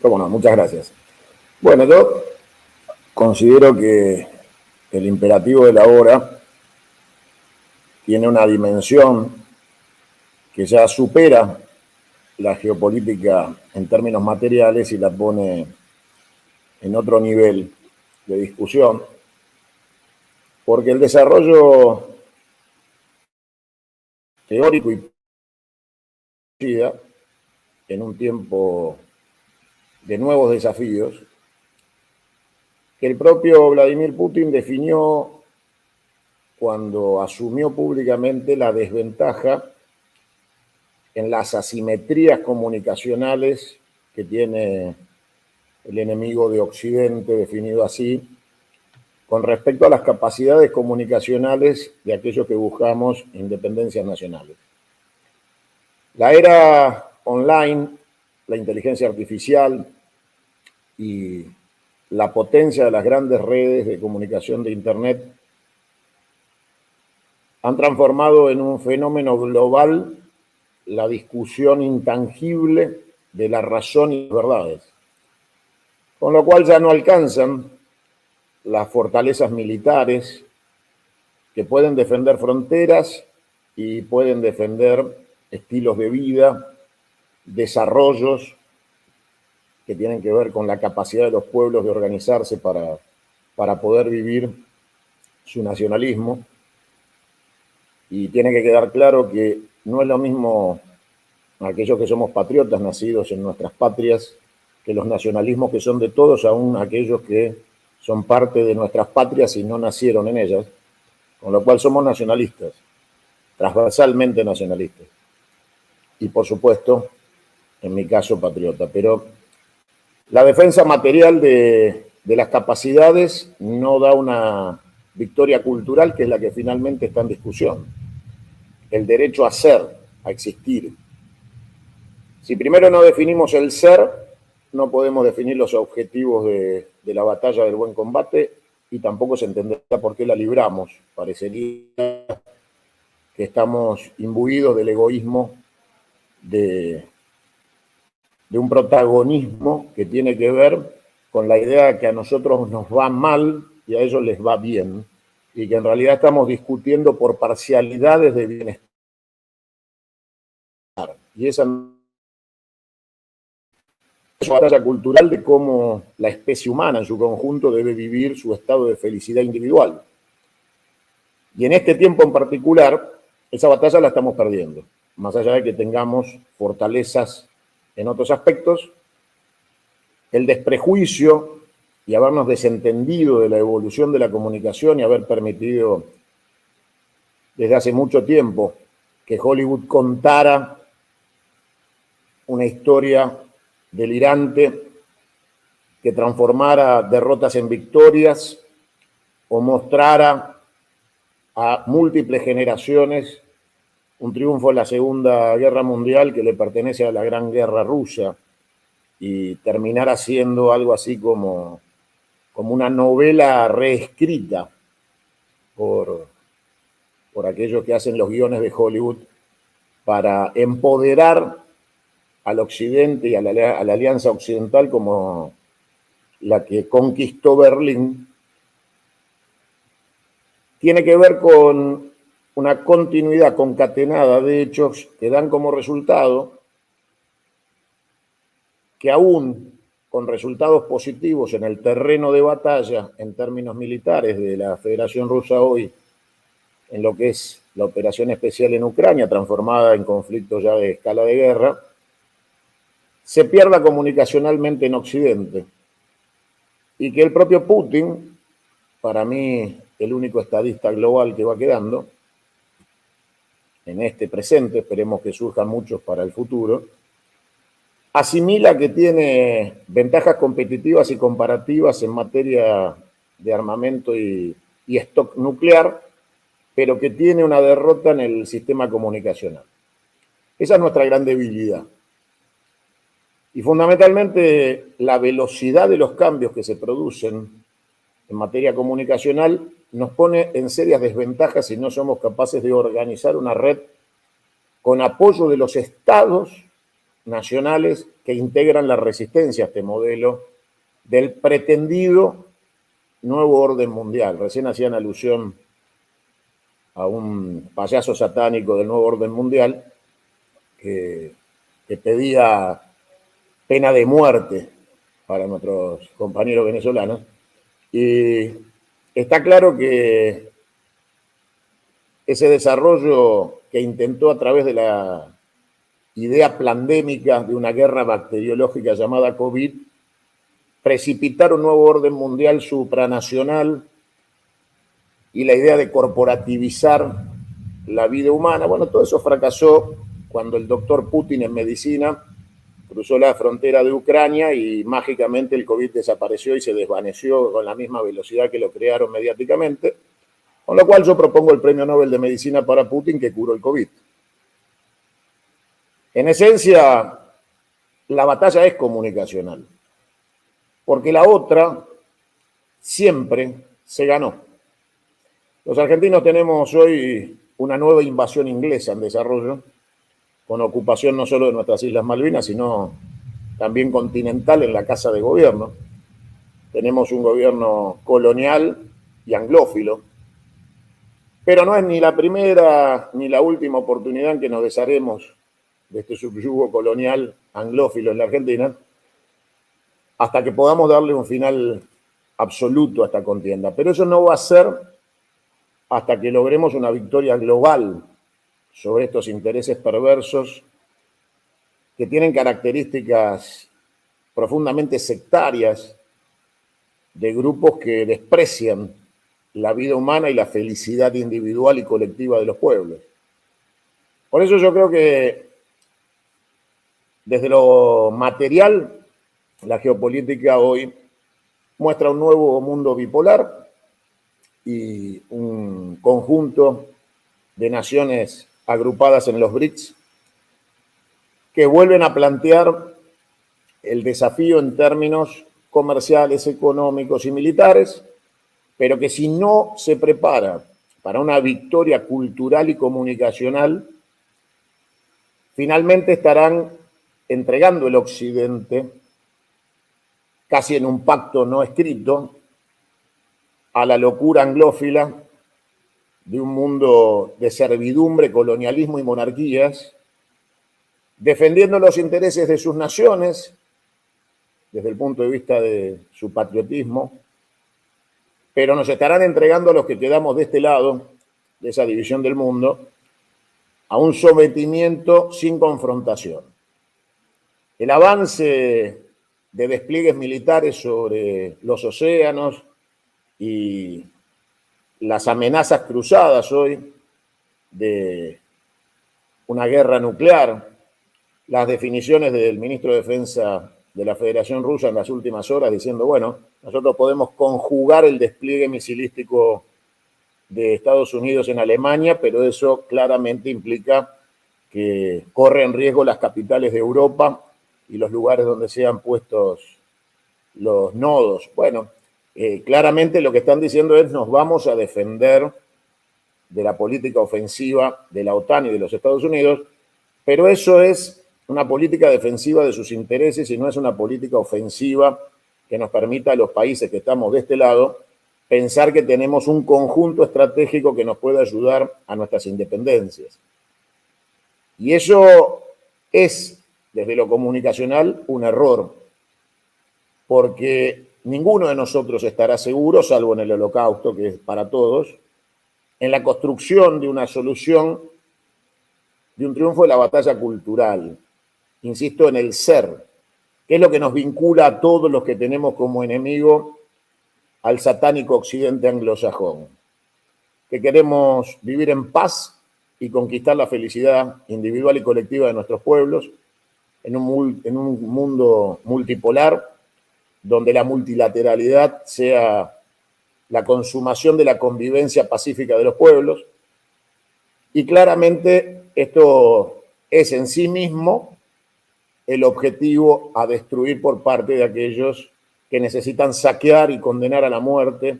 Cómo no, muchas gracias. Bueno, yo considero que el imperativo de la hora tiene una dimensión que ya supera la geopolítica en términos materiales y la pone en otro nivel de discusión, porque el desarrollo teórico y en un tiempo de nuevos desafíos, que el propio Vladimir Putin definió cuando asumió públicamente la desventaja en las asimetrías comunicacionales que tiene el enemigo de Occidente, definido así, con respecto a las capacidades comunicacionales de aquellos que buscamos independencias nacionales. La era online, la inteligencia artificial y la potencia de las grandes redes de comunicación de Internet han transformado en un fenómeno global la discusión intangible de la razón y las verdades, con lo cual ya no alcanzan las fortalezas militares que pueden defender fronteras y pueden defender estilos de vida, desarrollos que tienen que ver con la capacidad de los pueblos de organizarse para poder vivir su nacionalismo. Y tiene que quedar claro que no es lo mismo aquellos que somos patriotas nacidos en nuestras patrias que los nacionalismos que son de todos, aún aquellos que son parte de nuestras patrias y no nacieron en ellas, con lo cual somos nacionalistas, transversalmente nacionalistas. Y por supuesto, en mi caso, patriota. Pero la defensa material de las capacidades no da una victoria cultural, que es la que finalmente está en discusión. El derecho a ser, a existir. Si primero no definimos el ser, no podemos definir los objetivos de la batalla del buen combate y tampoco se entenderá por qué la libramos. Parecería que estamos imbuidos del egoísmo de un protagonismo que tiene que ver con la idea de que a nosotros nos va mal y a ellos les va bien, y que en realidad estamos discutiendo por parcialidades de bienestar. Y esa es una batalla cultural de cómo la especie humana en su conjunto debe vivir su estado de felicidad individual. Y en este tiempo en particular, esa batalla la estamos perdiendo, más allá de que tengamos fortalezas en otros aspectos. El desprejuicio y habernos desentendido de la evolución de la comunicación y haber permitido desde hace mucho tiempo que Hollywood contara una historia delirante que transformara derrotas en victorias o mostrara a múltiples generaciones un triunfo en la Segunda Guerra Mundial que le pertenece a la Gran Guerra Rusa y terminara siendo algo así como una novela reescrita por aquellos que hacen los guiones de Hollywood para empoderar al Occidente y a la Alianza Occidental como la que conquistó Berlín, tiene que ver con una continuidad concatenada de hechos que dan como resultado que aún con resultados positivos en el terreno de batalla en términos militares de la Federación Rusa hoy, en lo que es la operación especial en Ucrania, transformada en conflicto ya de escala de guerra, se pierda comunicacionalmente en Occidente y que el propio Putin, para mí el único estadista global que va quedando, en este presente, esperemos que surjan muchos para el futuro, asimila que tiene ventajas competitivas y comparativas en materia de armamento y stock nuclear, pero que tiene una derrota en el sistema comunicacional. Esa es nuestra gran debilidad. Y fundamentalmente la velocidad de los cambios que se producen en materia comunicacional nos pone en serias desventajas si no somos capaces de organizar una red con apoyo de los estados nacionales que integran la resistencia a este modelo del pretendido nuevo orden mundial. Recién hacían alusión a un payaso satánico del nuevo orden mundial que pedía pena de muerte para nuestros compañeros venezolanos. Y está claro que ese desarrollo que intentó a través de la idea pandémica de una guerra bacteriológica llamada COVID, precipitar un nuevo orden mundial supranacional y la idea de corporativizar la vida humana. Bueno, todo eso fracasó cuando el doctor Putin en medicina cruzó la frontera de Ucrania y mágicamente el COVID desapareció y se desvaneció con la misma velocidad que lo crearon mediáticamente, con lo cual yo propongo el Premio Nobel de Medicina para Putin, que curó el COVID. En esencia, la batalla es comunicacional, porque la otra siempre se ganó. Los argentinos tenemos hoy una nueva invasión inglesa en desarrollo, con ocupación no solo de nuestras Islas Malvinas, sino también continental en la Casa de Gobierno. Tenemos un gobierno colonial y anglófilo, pero no es ni la primera ni la última oportunidad en que nos desharemos de este subyugo colonial anglófilo en la Argentina, hasta que podamos darle un final absoluto a esta contienda. Pero eso no va a ser hasta que logremos una victoria global sobre estos intereses perversos que tienen características profundamente sectarias de grupos que desprecian la vida humana y la felicidad individual y colectiva de los pueblos. Por eso yo creo que desde lo material, la geopolítica hoy muestra un nuevo mundo bipolar y un conjunto de naciones agrupadas en los BRICS que vuelven a plantear el desafío en términos comerciales, económicos y militares, pero que si no se prepara para una victoria cultural y comunicacional, finalmente estarán entregando el Occidente, casi en un pacto no escrito, a la locura anglófila de un mundo de servidumbre, colonialismo y monarquías, defendiendo los intereses de sus naciones desde el punto de vista de su patriotismo, pero nos estarán entregando a los que quedamos de este lado, de esa división del mundo, a un sometimiento sin confrontación. El avance de despliegues militares sobre los océanos y las amenazas cruzadas hoy de una guerra nuclear, las definiciones del ministro de Defensa de la Federación Rusa en las últimas horas diciendo, bueno, nosotros podemos conjugar el despliegue misilístico de Estados Unidos en Alemania, pero eso claramente implica que corren riesgo las capitales de Europa y los lugares donde sean puestos los nodos. Bueno, claramente lo que están diciendo es nos vamos a defender de la política ofensiva de la OTAN y de los Estados Unidos, pero eso es una política defensiva de sus intereses y no es una política ofensiva que nos permita a los países que estamos de este lado pensar que tenemos un conjunto estratégico que nos puede ayudar a nuestras independencias. Y eso es, desde lo comunicacional, un error, porque ninguno de nosotros estará seguro, salvo en el Holocausto, que es para todos, en la construcción de una solución, de un triunfo de la batalla cultural. Insisto, en el ser, que es lo que nos vincula a todos los que tenemos como enemigo al satánico occidente anglosajón, que queremos vivir en paz y conquistar la felicidad individual y colectiva de nuestros pueblos en un mundo multipolar, donde la multilateralidad sea la consumación de la convivencia pacífica de los pueblos. Y claramente esto es en sí mismo el objetivo a destruir por parte de aquellos que necesitan saquear y condenar a la muerte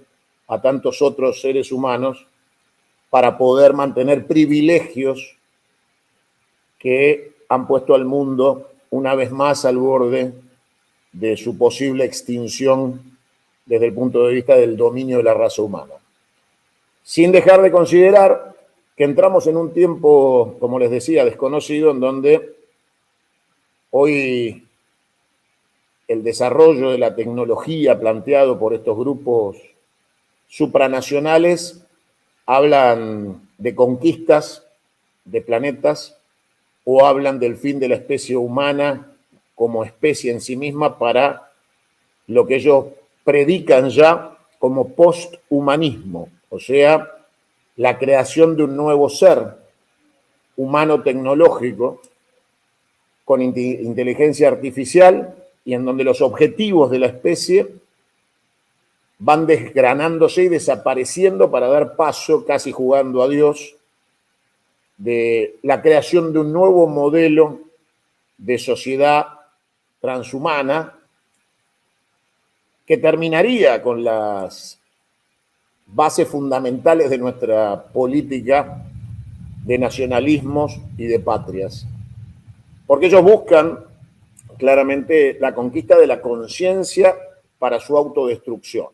a tantos otros seres humanos para poder mantener privilegios que han puesto al mundo una vez más al borde de su posible extinción desde el punto de vista del dominio de la raza humana. Sin dejar de considerar que entramos en un tiempo, como les decía, desconocido, en donde hoy el desarrollo de la tecnología planteado por estos grupos supranacionales hablan de conquistas de planetas o hablan del fin de la especie humana como especie en sí misma para lo que ellos predican ya como posthumanismo, o sea, la creación de un nuevo ser humano tecnológico con inteligencia artificial y en donde los objetivos de la especie van desgranándose y desapareciendo para dar paso, casi jugando a Dios, de la creación de un nuevo modelo de sociedad transhumana que terminaría con las bases fundamentales de nuestra política de nacionalismos y de patrias. Porque ellos buscan claramente la conquista de la conciencia para su autodestrucción.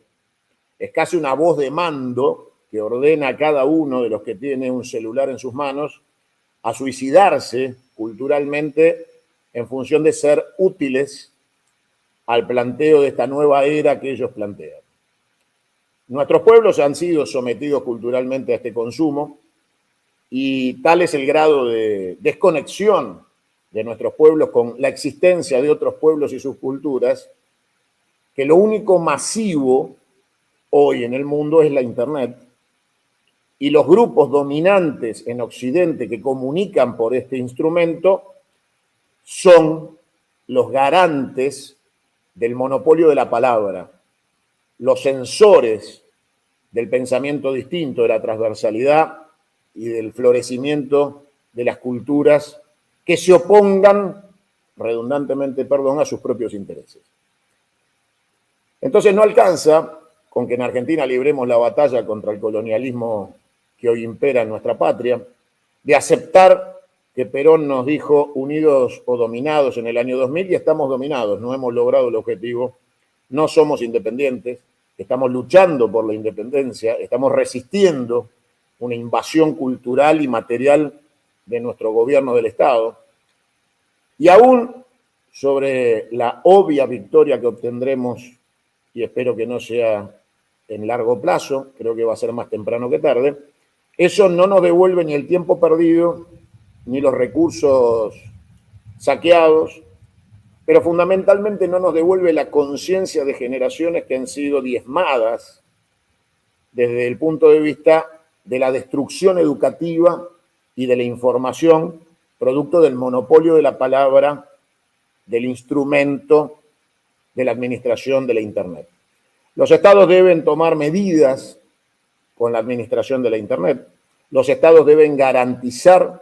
Es casi una voz de mando que ordena a cada uno de los que tiene un celular en sus manos a suicidarse culturalmente en función de ser útiles al planteo de esta nueva era que ellos plantean. Nuestros pueblos han sido sometidos culturalmente a este consumo y tal es el grado de desconexión de nuestros pueblos con la existencia de otros pueblos y sus culturas, que lo único masivo hoy en el mundo es la Internet, y los grupos dominantes en Occidente que comunican por este instrumento son los garantes del monopolio de la palabra, los censores del pensamiento distinto, de la transversalidad y del florecimiento de las culturas que se opongan, redundantemente, a sus propios intereses. Entonces no alcanza con que en Argentina libremos la batalla contra el colonialismo que hoy impera en nuestra patria, de aceptar que Perón nos dijo unidos o dominados en el año 2000 y estamos dominados, no hemos logrado el objetivo, no somos independientes, estamos luchando por la independencia, estamos resistiendo una invasión cultural y material de nuestro gobierno del Estado, y aún sobre la obvia victoria que obtendremos, y espero que no sea en largo plazo, creo que va a ser más temprano que tarde, eso no nos devuelve ni el tiempo perdido, ni los recursos saqueados, pero fundamentalmente no nos devuelve la conciencia de generaciones que han sido diezmadas desde el punto de vista de la destrucción educativa y de la información, producto del monopolio de la palabra, del instrumento de la administración de la Internet. Los estados deben tomar medidas con la administración de la Internet. Los estados deben garantizar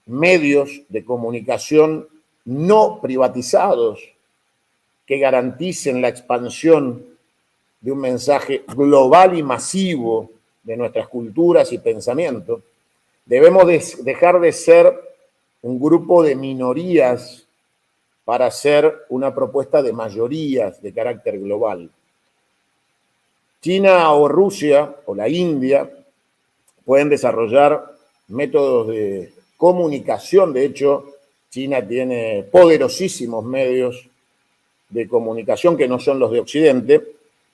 medios de comunicación no privatizados que garanticen la expansión de un mensaje global y masivo de nuestras culturas y pensamientos. Debemos dejar de ser un grupo de minorías para ser una propuesta de mayorías de carácter global. China o Rusia o la India pueden desarrollar métodos de comunicación. De hecho, China tiene poderosísimos medios de comunicación que no son los de Occidente,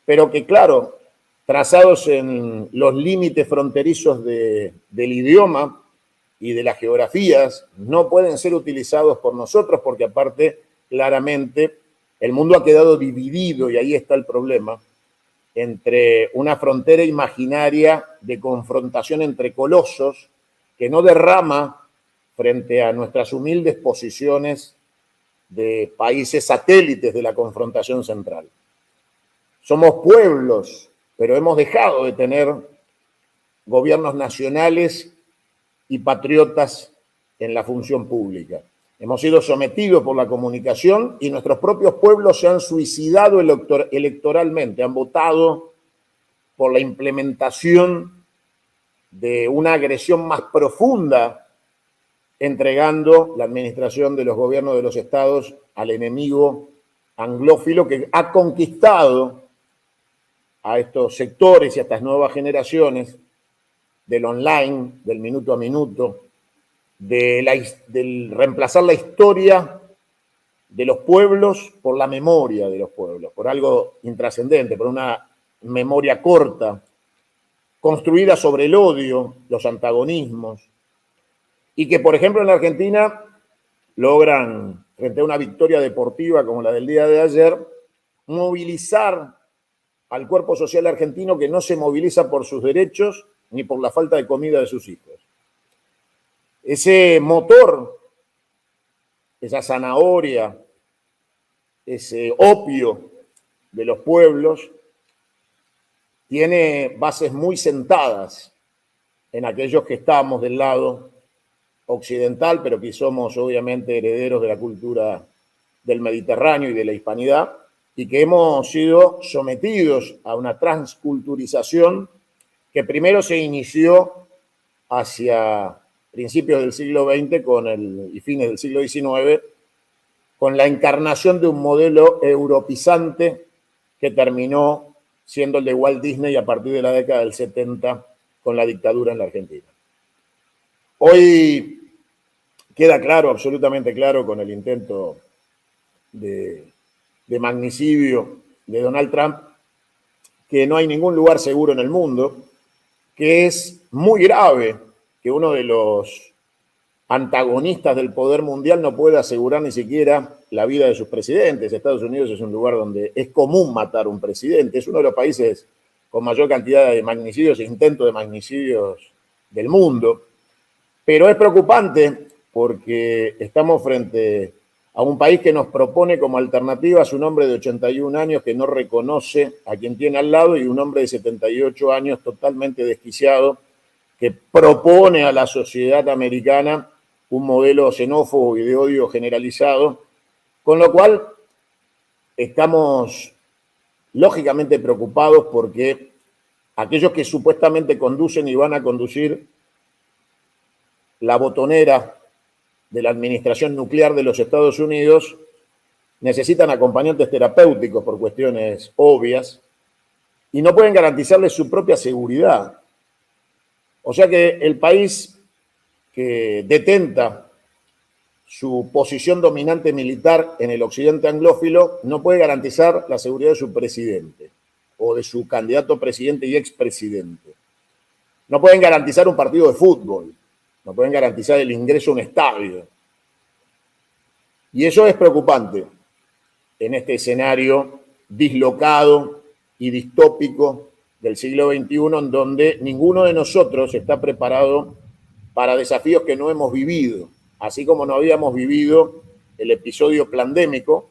pero que, claro, trazados en los límites fronterizos del idioma y de las geografías, no pueden ser utilizados por nosotros porque aparte, claramente, el mundo ha quedado dividido, y ahí está el problema, entre una frontera imaginaria de confrontación entre colosos que no derrama frente a nuestras humildes posiciones de países satélites de la confrontación central. Somos pueblos, pero hemos dejado de tener gobiernos nacionales y patriotas en la función pública. Hemos sido sometidos por la comunicación y nuestros propios pueblos se han suicidado electoralmente, han votado por la implementación de una agresión más profunda entregando la administración de los gobiernos de los estados al enemigo anglófilo que ha conquistado a estos sectores y a estas nuevas generaciones del online, del minuto a minuto, del reemplazar la historia de los pueblos por la memoria de los pueblos, por algo intrascendente, por una memoria corta, construida sobre el odio, los antagonismos, y que, por ejemplo, en la Argentina logran, frente a una victoria deportiva como la del día de ayer, movilizar al cuerpo social argentino que no se moviliza por sus derechos ni por la falta de comida de sus hijos. Ese motor, esa zanahoria, ese opio de los pueblos, tiene bases muy sentadas en aquellos que estamos del lado occidental, pero que somos obviamente herederos de la cultura del Mediterráneo y de la hispanidad, y que hemos sido sometidos a una transculturización que primero se inició hacia principios del siglo XX y fines del siglo XIX, con la encarnación de un modelo europizante que terminó siendo el de Walt Disney a partir de la década del 70 con la dictadura en la Argentina. Hoy queda claro, absolutamente claro, con el intento de magnicidio de Donald Trump, que no hay ningún lugar seguro en el mundo, que es muy grave que uno de los antagonistas del poder mundial no pueda asegurar ni siquiera la vida de sus presidentes. Estados Unidos es un lugar donde es común matar a un presidente, es uno de los países con mayor cantidad de magnicidios e intentos de magnicidios del mundo, pero es preocupante porque estamos frente a un país que nos propone como alternativa a un hombre de 81 años que no reconoce a quien tiene al lado y un hombre de 78 años totalmente desquiciado que propone a la sociedad americana un modelo xenófobo y de odio generalizado, con lo cual estamos lógicamente preocupados porque aquellos que supuestamente conducen y van a conducir la botonera de la administración nuclear de los Estados Unidos necesitan acompañantes terapéuticos por cuestiones obvias y no pueden garantizarles su propia seguridad. O sea que el país que detenta su posición dominante militar en el occidente anglófilo no puede garantizar la seguridad de su presidente o de su candidato a presidente y expresidente. No pueden garantizar un partido de fútbol, no pueden garantizar el ingreso a un estadio. Y eso es preocupante en este escenario dislocado y distópico del siglo XXI, en donde ninguno de nosotros está preparado para desafíos que no hemos vivido, así como no habíamos vivido el episodio pandémico,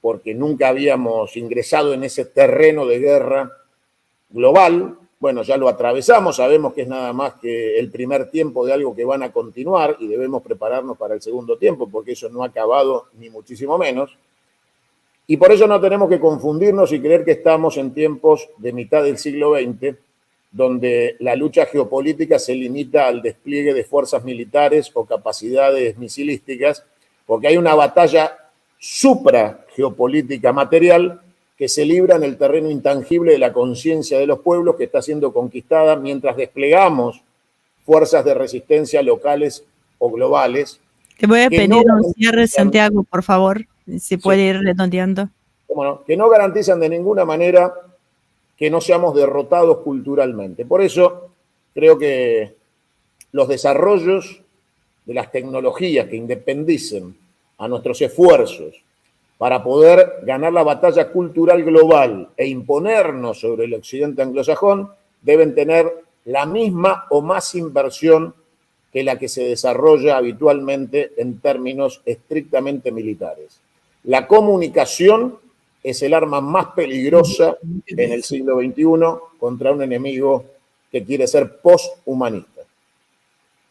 porque nunca habíamos ingresado en ese terreno de guerra global. Bueno, ya lo atravesamos, sabemos que es nada más que el primer tiempo de algo que van a continuar y debemos prepararnos para el segundo tiempo, porque eso no ha acabado ni muchísimo menos. Y por eso no tenemos que confundirnos y creer que estamos en tiempos de mitad del siglo XX, donde la lucha geopolítica se limita al despliegue de fuerzas militares o capacidades misilísticas, porque hay una batalla supra-geopolítica material que se libra en el terreno intangible de la conciencia de los pueblos, que está siendo conquistada mientras desplegamos fuerzas de resistencia locales o globales. Te voy a pedir un cierre, Santiago, por favor, si puede ir redondeando. ¿Cómo no? Que no garantizan de ninguna manera que no seamos derrotados culturalmente. Por eso creo que los desarrollos de las tecnologías que independicen a nuestros esfuerzos para poder ganar la batalla cultural global e imponernos sobre el occidente anglosajón deben tener la misma o más inversión que la que se desarrolla habitualmente en términos estrictamente militares. La comunicación es el arma más peligrosa en el siglo XXI contra un enemigo que quiere ser posthumanista.